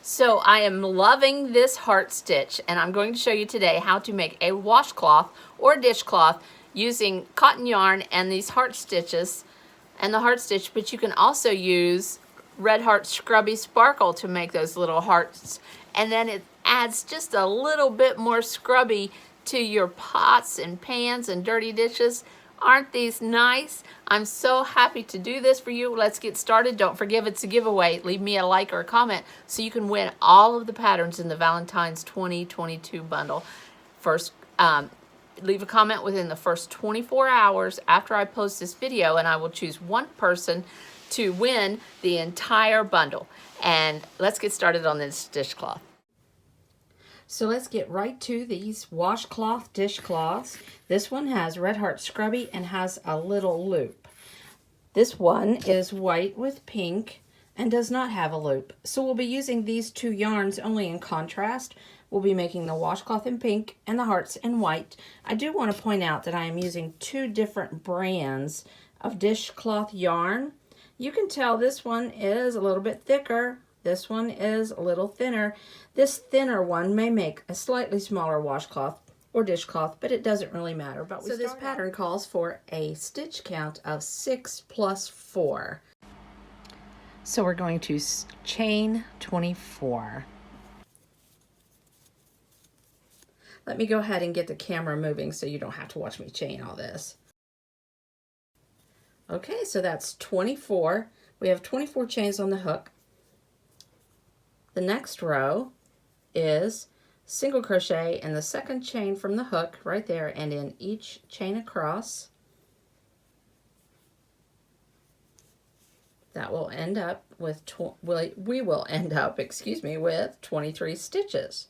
So I am loving this heart stitch, and I'm going to show you today how to make a washcloth or dishcloth using cotton yarn and these heart stitches and the heart stitch, but you can also use Red Heart Scrubby Sparkle to make those little hearts, and then it adds just a little bit more scrubby to your pots and pans and dirty dishes. Aren't these nice? I'm so happy to do this for you. Let's get started. Don't forget it's a giveaway. Leave me a like or a comment so you can win all of the patterns in the Valentine's 2022 bundle. First, leave a comment within the first 24 hours after I post this video, and I will choose one person to win the entire bundle. And let's get started on this dishcloth. So let's get right to these washcloth dishcloths. This one has Red Heart Scrubby and has a little loop. This one is white with pink and does not have a loop. So we'll be using these two yarns only in contrast. We'll be making the washcloth in pink and the hearts in white. I do want to point out that I am using two different brands of dishcloth yarn. You can tell this one is a little bit thicker. This one is a little thinner. This thinner one may make a slightly smaller washcloth or dishcloth, but it doesn't really matter. So this pattern calls for a stitch count of 6 plus 4. So we're going to chain 24. Let me go ahead and get the camera moving so you don't have to watch me chain all this. Okay, so that's 24. We have 24 chains on the hook. The next row is single crochet in the second chain from the hook right there, and in each chain across. That will end up with we will end up, with 23 stitches.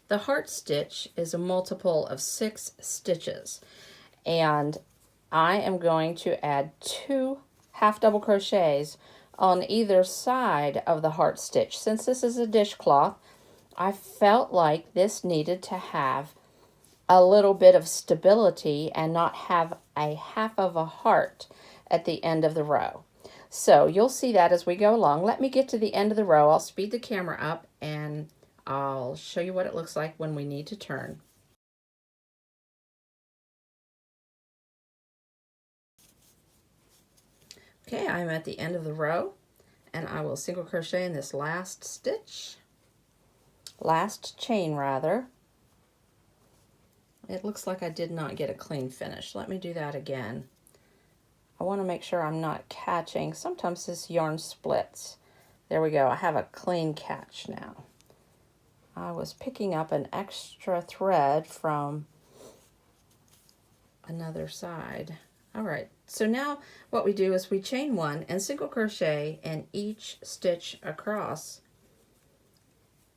The heart stitch is a multiple of 6 stitches, and I am going to add 2 half double crochets on either side of the heart stitch. Since this is a dishcloth, I felt like this needed to have a little bit of stability and not have a half of a heart at the end of the row. So you'll see that as we go along. Let me get to the end of the row. I'll speed the camera up and I'll show you what it looks like when we need to turn. Okay, I'm at the end of the row, and I will single crochet in this last chain rather. It looks like I did not get a clean finish. Let me do that again. I want to make sure I'm not catching. Sometimes this yarn splits. There we go. I have a clean catch now. I was picking up an extra thread from another side. All right, so now what we do is we chain 1 and single crochet in each stitch across.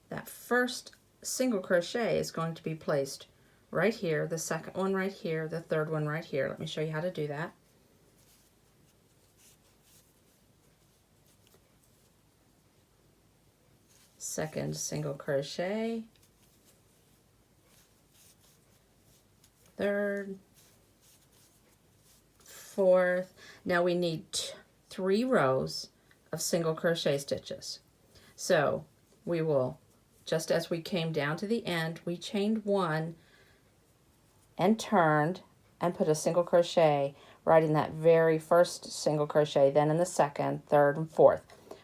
That first single crochet is going to be placed right here, the second one right here, the third one right here. Let me show you how to do that. Second single crochet, third, fourth. Now we need 3 rows of single crochet stitches. So we will, just as we came down to the end, we chained 1 and turned and put a single crochet right in that very first single crochet, then in the second, third, and fourth.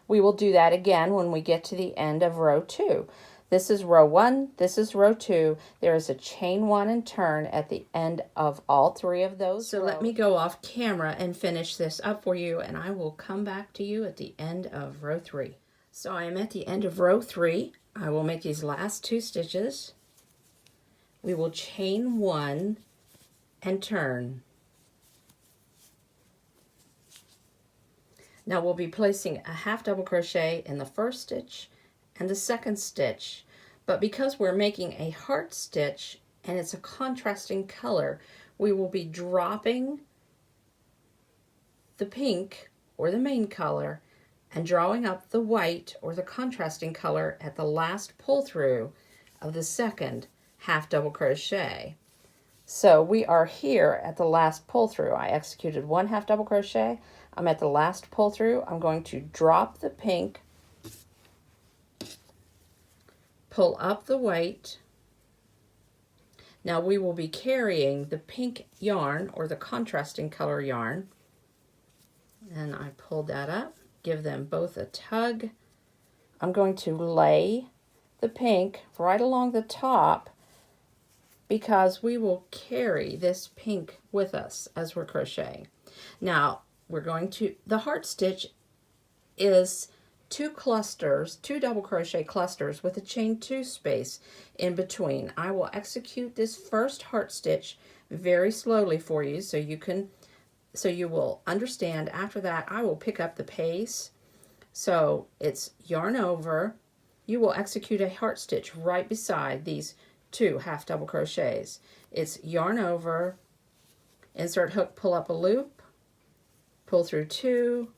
We will do that again when we get to the end of row 2. This is row 1, this is row 2. There is a chain 1 and turn at the end of all 3 of those. So let me go off camera and finish this up for you, and I will come back to you at the end of row 3. So I am at the end of row 3. I will make these last 2 stitches. We will chain 1 and turn. Now we'll be placing a half double crochet in the first stitch and the second stitch, but because we're making a heart stitch and it's a contrasting color, we will be dropping the pink or the main color and drawing up the white or the contrasting color at the last pull through of the second half double crochet. So we are here at the last pull through. I executed 1 half double crochet. I'm at the last pull through. I'm going to drop the pink pull up the weight. Now we will be carrying the pink yarn or the contrasting color yarn. And I pulled that up, give them both a tug. I'm going to lay the pink right along the top because we will carry this pink with us as we're crocheting. Now we're going to, the heart stitch is two double crochet clusters with a chain 2 space in between. I will execute this first heart stitch very slowly for you so you will understand. After that I will pick up the pace. So it's yarn over. You will execute a heart stitch right beside these 2 half double crochets. It's yarn over, insert hook, pull up a loop, pull through 2,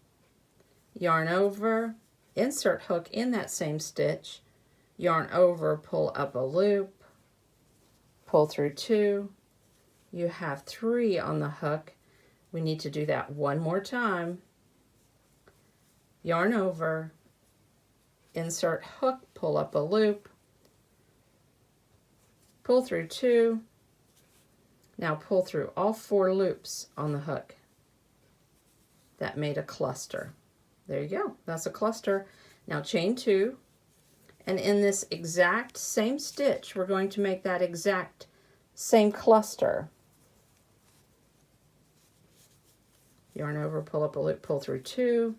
yarn over, insert hook in that same stitch, yarn over, pull up a loop, pull through 2. You have 3 on the hook. We need to do that one more time. Yarn over, insert hook, pull up a loop, pull through 2. Now pull through all 4 loops on the hook. That made a cluster. There you go. That's a cluster. Now chain 2, and in this exact same stitch, we're going to make that exact same cluster. Yarn over, pull up a loop, pull through 2.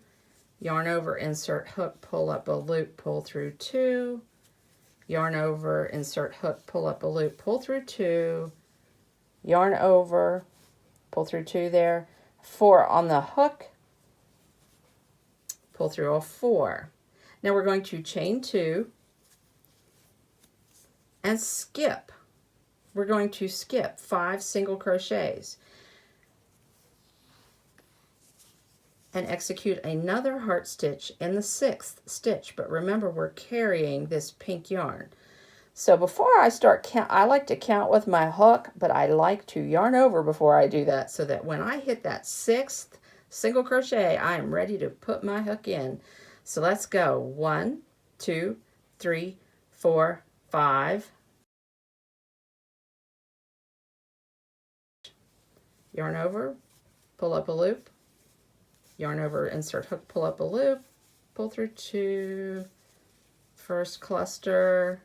Yarn over, insert hook, pull up a loop, pull through 2. Yarn over, insert hook, pull up a loop, pull through 2. Yarn over, pull through 2 there. 4 on the hook. Pull through all 4. Now we're going to chain 2 and skip. We're going to skip 5 single crochets and execute another heart stitch in the 6th stitch. But remember, we're carrying this pink yarn. So before I start count, I like to count with my hook, but I like to yarn over before I do that so that when I hit that 6th single crochet, I am ready to put my hook in. So let's go. 1, 2, 3, 4, 5. Yarn over, pull up a loop, yarn over, insert hook, pull up a loop, pull through 2, first cluster,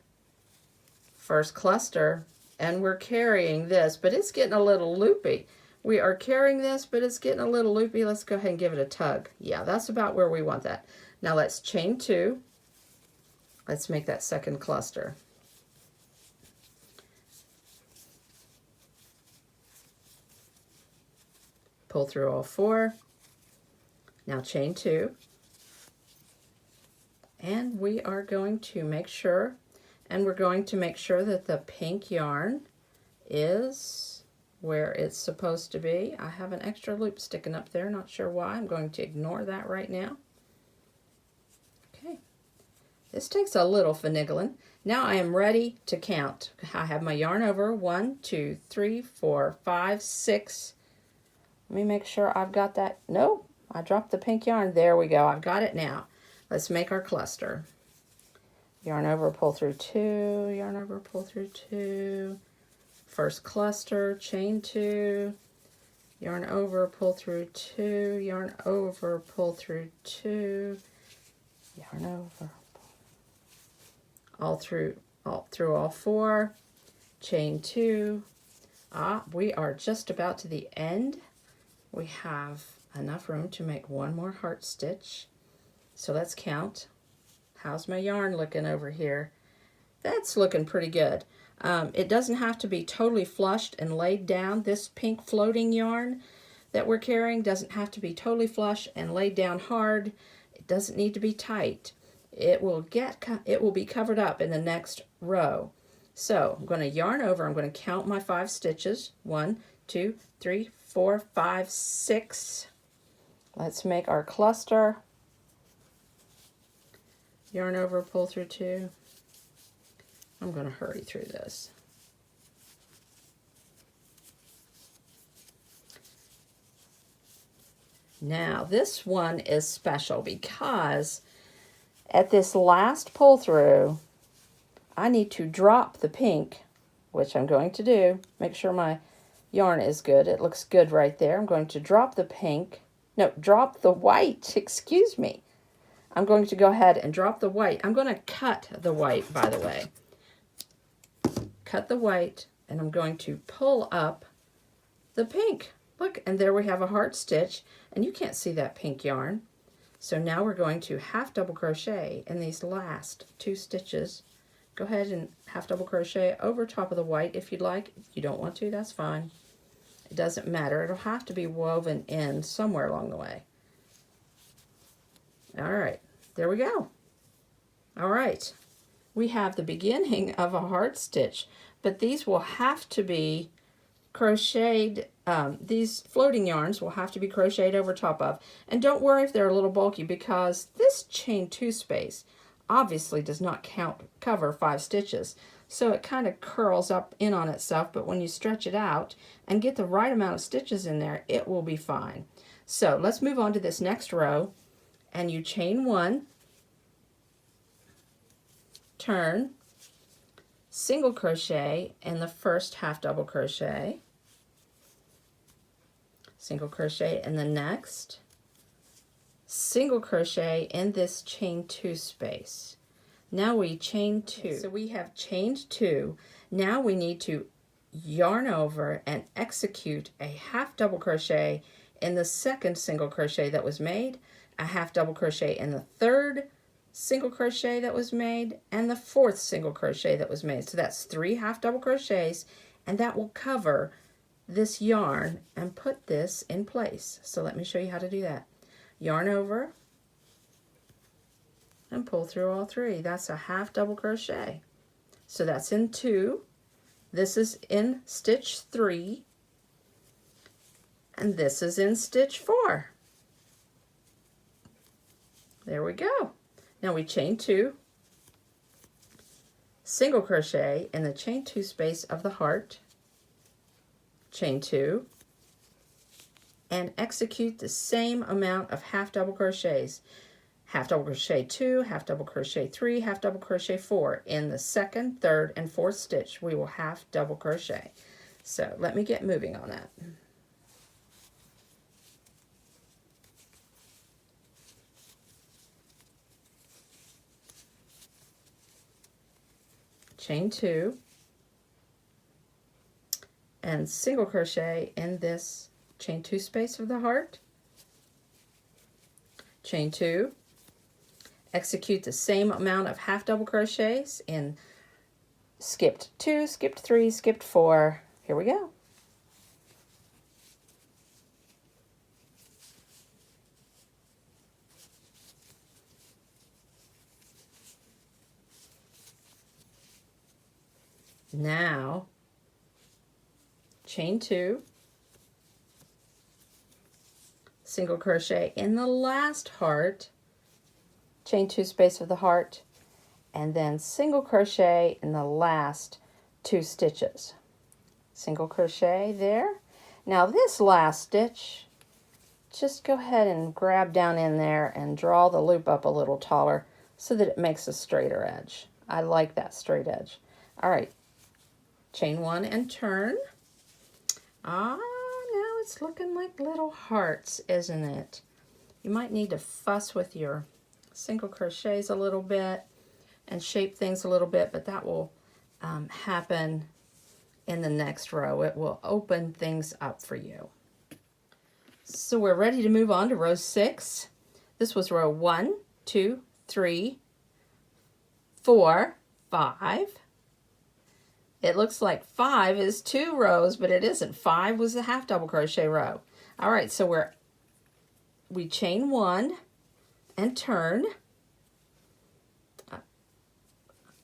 and we're carrying this, but it's getting a little loopy. We are carrying this, but it's getting a little loopy. Let's go ahead and give it a tug. Yeah, that's about where we want that. Now let's chain 2. Let's make that second cluster. Pull through all 4. Now chain 2. And we are going to make sure, that the pink yarn is where it's supposed to be. I have an extra loop sticking up there, not sure why. I'm going to ignore that right now. Okay, this takes a little finagling. Now I am ready to count. I have my yarn over. 1, 2, 3, 4, 5, 6. Let me make sure I've got that. Nope, I dropped the pink yarn. There we go, I've got it now. Let's make our cluster. Yarn over, pull through 2, yarn over, pull through 2. First cluster, chain 2, yarn over, pull through 2, yarn over, pull through 2, yarn over, all through all 4, chain 2. We are just about to the end. We have enough room to make one more heart stitch. So let's count. How's my yarn looking over here? That's looking pretty good. It doesn't have to be totally flushed and laid down. This pink floating yarn that we're carrying doesn't have to be totally flush and laid down hard. It doesn't need to be tight. It will be covered up in the next row. So I'm going to yarn over. I'm going to count my 5 stitches. 1, 2, 3, 4, 5, 6. Let's make our cluster. Yarn over, pull through 2. I'm going to hurry through this. Now this one is special because at this last pull through, I need to drop the pink, which I'm going to do. Make sure my yarn is good. It looks good right there. I'm going to drop the pink. No, drop the white. Excuse me. I'm going to go ahead and drop the white. I'm going to cut the white, by the way. Cut the white, and I'm going to pull up the pink. Look, and there we have a heart stitch, and you can't see that pink yarn. So now we're going to half double crochet in these last 2 stitches. Go ahead and half double crochet over top of the white if you'd like. If you don't want to, that's fine. It doesn't matter. It'll have to be woven in somewhere along the way. All right, there we go. All right, we have the beginning of a heart stitch, but these will have to be crocheted. These floating yarns will have to be crocheted over top of. And don't worry if they're a little bulky, because this chain 2 space obviously does not cover 5 stitches. So it kind of curls up in on itself, but when you stretch it out and get the right amount of stitches in there, it will be fine. So let's move on to this next row, and you chain 1, turn, single crochet in the first half double crochet, single crochet in the next, single crochet in this chain 2 space. Now we chain 2. So we have chained 2. Now we need to yarn over and execute a half double crochet in the second single crochet that was made, a half double crochet in the third single crochet that was made, and the 4th single crochet that was made. So that's 3 half double crochets, and that will cover this yarn and put this in place. So let me show you how to do that. Yarn over and pull through all 3. That's a half double crochet. So that's in 2. This is in stitch 3, and this is in stitch 4. There we go. Now we chain 2, single crochet in the chain 2 space of the heart, chain 2, and execute the same amount of half double crochets. Half double crochet 2, half double crochet 3, half double crochet 4. In the second, third, and fourth stitch, we will half double crochet. So let me get moving on that. Chain 2, and single crochet in this chain 2 space of the heart, chain 2, execute the same amount of half double crochets in skipped 2, skipped 3, skipped 4. Here we go. Now chain 2, single crochet in the last heart, chain 2 space of the heart, and then single crochet in the last 2 stitches. Single crochet there. Now this last stitch, just go ahead and grab down in there and draw the loop up a little taller so that it makes a straighter edge. I like that straight edge. All right, chain 1 and turn. Now it's looking like little hearts, isn't it? You might need to fuss with your single crochets a little bit and shape things a little bit, but that will happen in the next row. It will open things up for you. So we're ready to move on to row 6. This was row 1, 2, 3, 4, 5. It looks like 5 is 2 rows, but it isn't. 5 was the half double crochet row. All right, so we chain 1 and turn.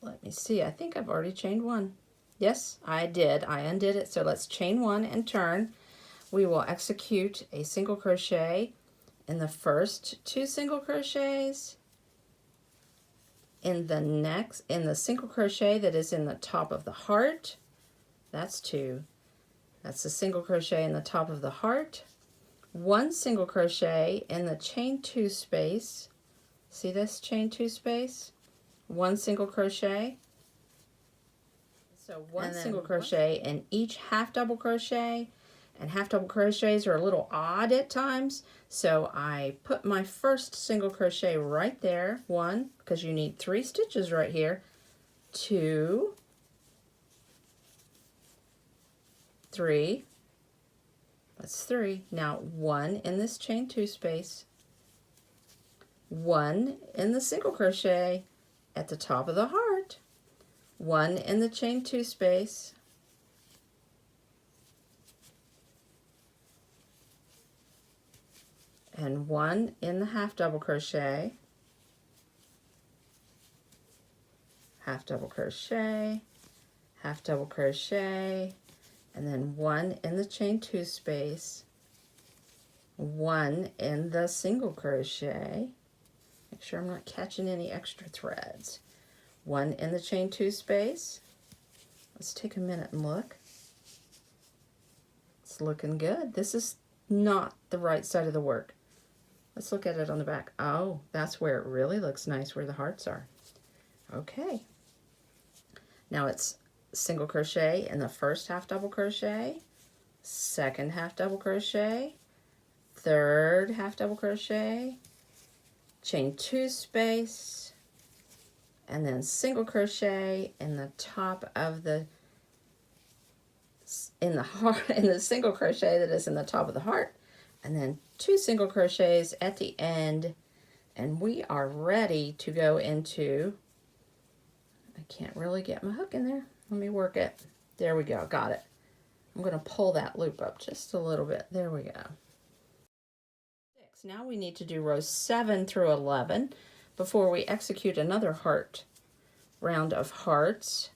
Let me see, I think I've already chained 1. Yes, I did. I undid it. So let's chain 1 and turn. We will execute a single crochet in the first 2 single crochets. In the single crochet that is in the top of the heart, that's 2. That's the single crochet in the top of the heart. 1 single crochet in the chain 2 space. See this chain 2 space? 1 single crochet. So one single crochet in each half double crochet, and half double crochets are a little odd at times, so I put my first single crochet right there, one, because you need 3 stitches right here, 2, 3, that's 3. Now 1 in this chain 2 space, 1 in the single crochet at the top of the heart, 1 in the chain 2 space, and 1 in the half double crochet, half double crochet, half double crochet, and then 1 in the chain 2 space, 1 in the single crochet. Make sure I'm not catching any extra threads. 1 in the chain 2 space. Let's take a minute and look. It's looking good. This is not the right side of the work. Let's look at it on the back. Oh, that's where it really looks nice, where the hearts are. Okay. Now it's single crochet in the first half double crochet, second half double crochet, third half double crochet, chain 2 space, and then single crochet in the top of the in the single crochet that is in the top of the heart, and then 2 single crochets at the end, and we are ready to go into, I can't really get my hook in there. Let me work it. There we go, got it. I'm going to pull that loop up just a little bit. There we go. Now we need to do rows 7 through 11 before we execute another round of hearts.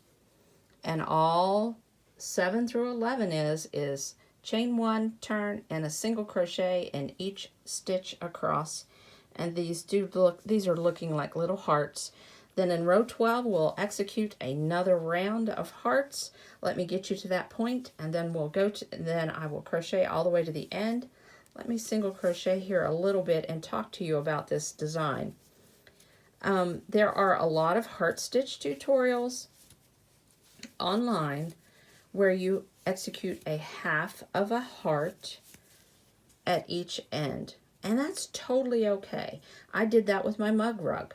And all 7 through 11 is chain 1, turn, and a single crochet in each stitch across. And these are looking like little hearts. Then in row 12 we'll execute another round of hearts. Let me get you to that point, and then then I will crochet all the way to the end. Let me single crochet here a little bit and talk to you about this design. There are a lot of heart stitch tutorials online where you execute a half of a heart at each end, and that's totally okay. I did that with my mug rug.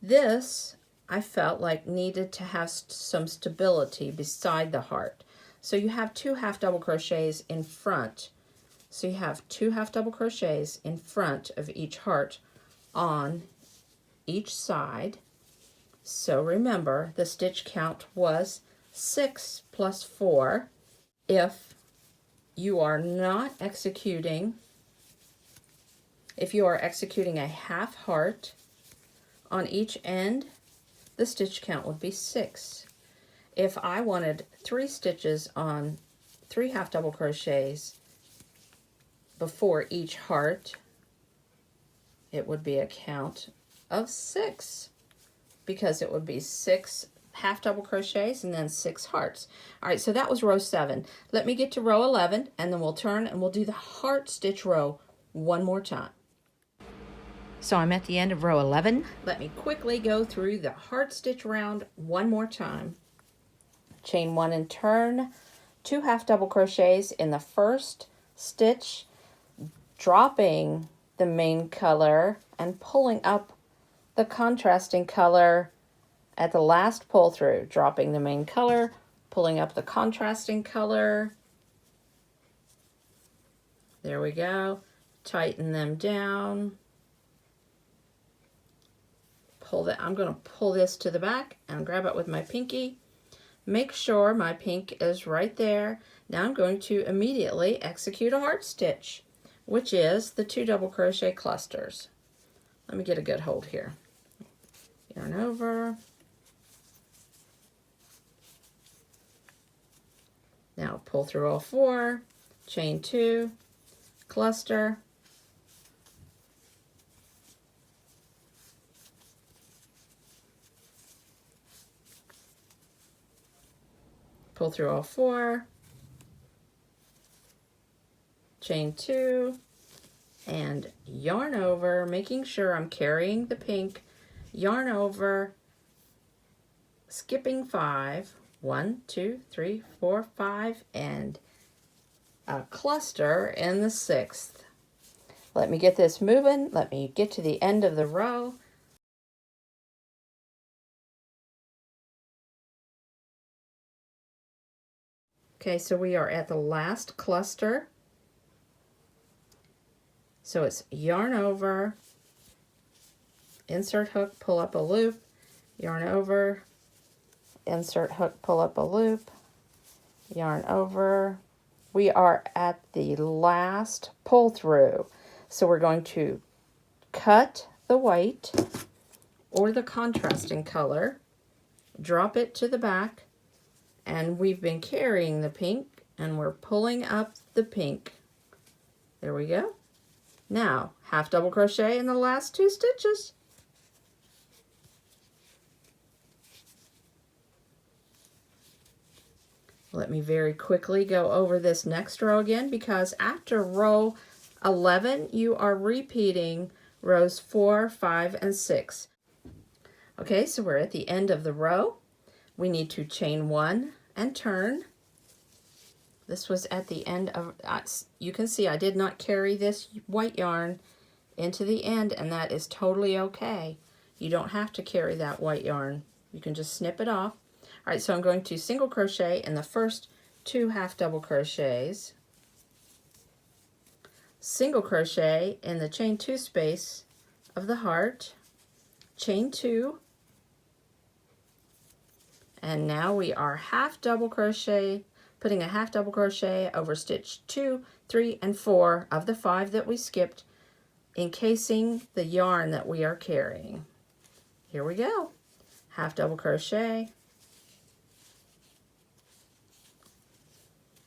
This I felt like needed to have some stability beside the heart. So you have 2 half double crochets in front. So you have 2 half double crochets in front of each heart on each side. So remember, the stitch count was 6 plus 4. If you are executing a half heart on each end, the stitch count would be 6. If I wanted 3 stitches on 3 half double crochets before each heart, it would be a count of 6, because it would be 6 half double crochets and then 6 hearts. All right, so that was row 7. Let me get to row 11, and then we'll turn and we'll do the heart stitch row one more time. So I'm at the end of row 11. Let me quickly go through the heart stitch round one more time. Chain 1 and turn, 2 half double crochets in the first stitch, dropping the main color and pulling up the contrasting color at the last pull through, dropping the main color, pulling up the contrasting color. There we go. Tighten them down. I'm going to pull this to the back and grab it with my pinky. Make sure my pink is right there. Now I'm going to immediately execute a heart stitch, which is the 2 double crochet clusters. Let me get a good hold here. Yarn over. Now pull through all 4, chain 2, cluster, pull through all 4, chain 2, and yarn over, making sure I'm carrying the pink, yarn over, skipping 5, 1, 2, 3, 4, 5, and a cluster in the 6th. Let me get this moving. Let me get to the end of the row. Okay, so we are at the last cluster. So it's yarn over, insert hook, pull up a loop, yarn over, insert hook, pull up a loop, yarn over. We are at the last pull through. So we're going to cut the white or the contrasting color, drop it to the back, and we've been carrying the pink and we're pulling up the pink. There we go. Now, half double crochet in the last 2 stitches. Let me very quickly go over this next row again, because after row 11, you are repeating rows 4, 5, and 6. Okay, so we're at the end of the row. We need to chain 1 and turn. This was at the end of, you can see I did not carry this white yarn into the end, and that is totally okay. You don't have to carry that white yarn. You can just snip it off. All right, so I'm going to single crochet in the first 2 half double crochets, single crochet in the chain 2 space of the heart, chain 2, and now we are half double crochet, putting a half double crochet over stitch 2, 3, and 4 of the 5 that we skipped, encasing the yarn that we are carrying. Here we go. Half double crochet,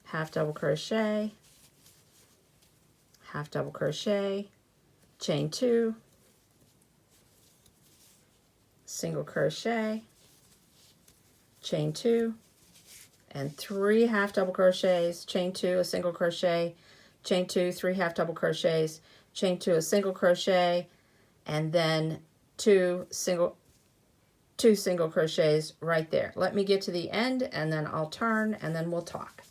half double crochet, half double crochet, chain 2, single crochet, chain 2, and 3 half double crochets, chain 2, a single crochet, chain 2, 3 half double crochets, chain 2, a single crochet, and then 2 single crochets right there. Let me get to the end and then I'll turn and then we'll talk.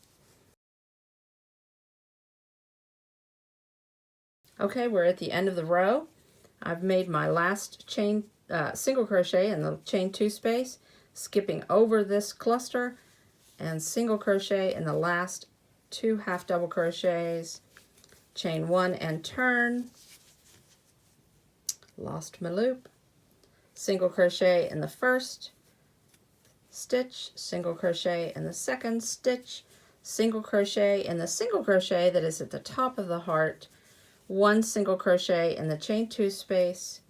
Okay, we're at the end of the row. I've made my last chain single crochet in the chain 2 space, skipping over this cluster, and single crochet in the last 2 half double crochets, chain 1 and turn, lost my loop, single crochet in the first stitch, single crochet in the second stitch, single crochet in the single crochet that is at the top of the heart, 1 single crochet in the chain 2 space,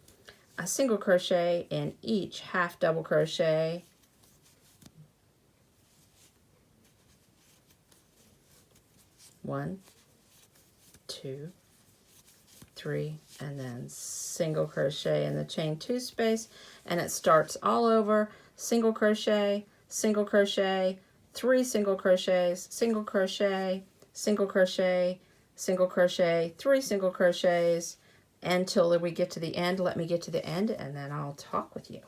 a single crochet in each half double crochet, one, 2, 3, and then single crochet in the chain 2 space, and it starts all over, single crochet, 3 single crochets, single crochet, single crochet, single crochet, 3 single crochets, until we get to the end. Let me get to the end and then I'll talk with you.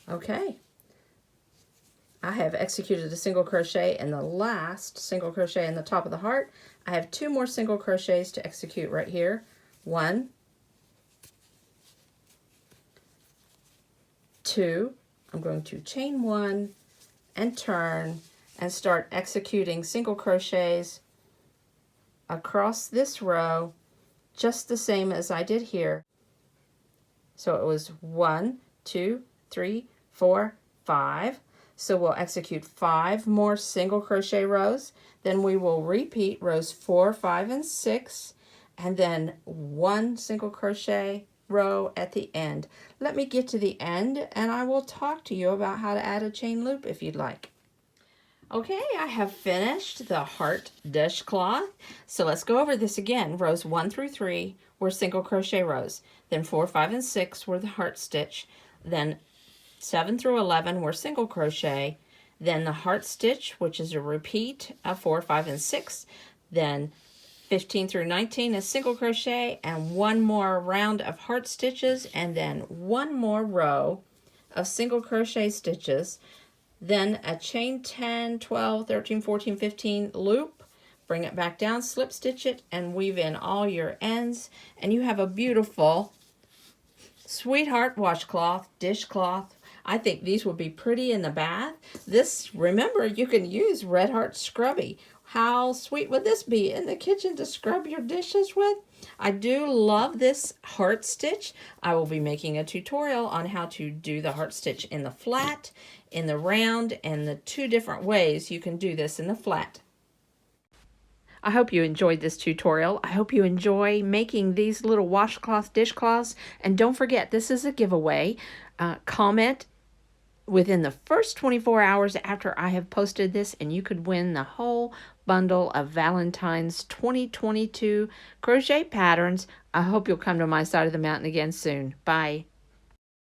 Okay, I have executed a single crochet in the last single crochet in the top of the heart. I have 2 more single crochets to execute right here. 1, 2, I'm going to chain 1 and turn and start executing single crochets across this row, just the same as I did here. So it was 1, 2, 3, 4, 5. So we'll execute 5 more single crochet rows. Then we will repeat rows 4, 5, and 6, and then 1 single crochet row at the end. Let me get to the end and I will talk to you about how to add a chain loop if you'd like. Okay, I have finished the heart dishcloth. So let's go over this again. Rows 1 through 3 were single crochet rows. Then 4, 5, and 6 were the heart stitch. Then 7 through 11 were single crochet. Then the heart stitch, which is a repeat of 4, 5, and 6. Then 15 through 19 is single crochet, and one more round of heart stitches, and then one more row of single crochet stitches, then a chain 10, 12, 13, 14, 15 loop, bring it back down, slip stitch it, and weave in all your ends, and you have a beautiful Sweetheart washcloth, dishcloth. I think these would be pretty in the bath. This, remember, you can use Red Heart Scrubby. How sweet would this be in the kitchen to scrub your dishes with? I do love this heart stitch. I will be making a tutorial on how to do the heart stitch in the flat, in the round, and the two different ways you can do this in the flat. I hope you enjoyed this tutorial. I hope you enjoy making these little washcloth dishcloths. And don't forget, this is a giveaway. Comment within the first 24 hours after I have posted this, and you could win the whole bundle of Valentine's 2022 crochet patterns. I hope you'll come to my side of the mountain again soon. Bye.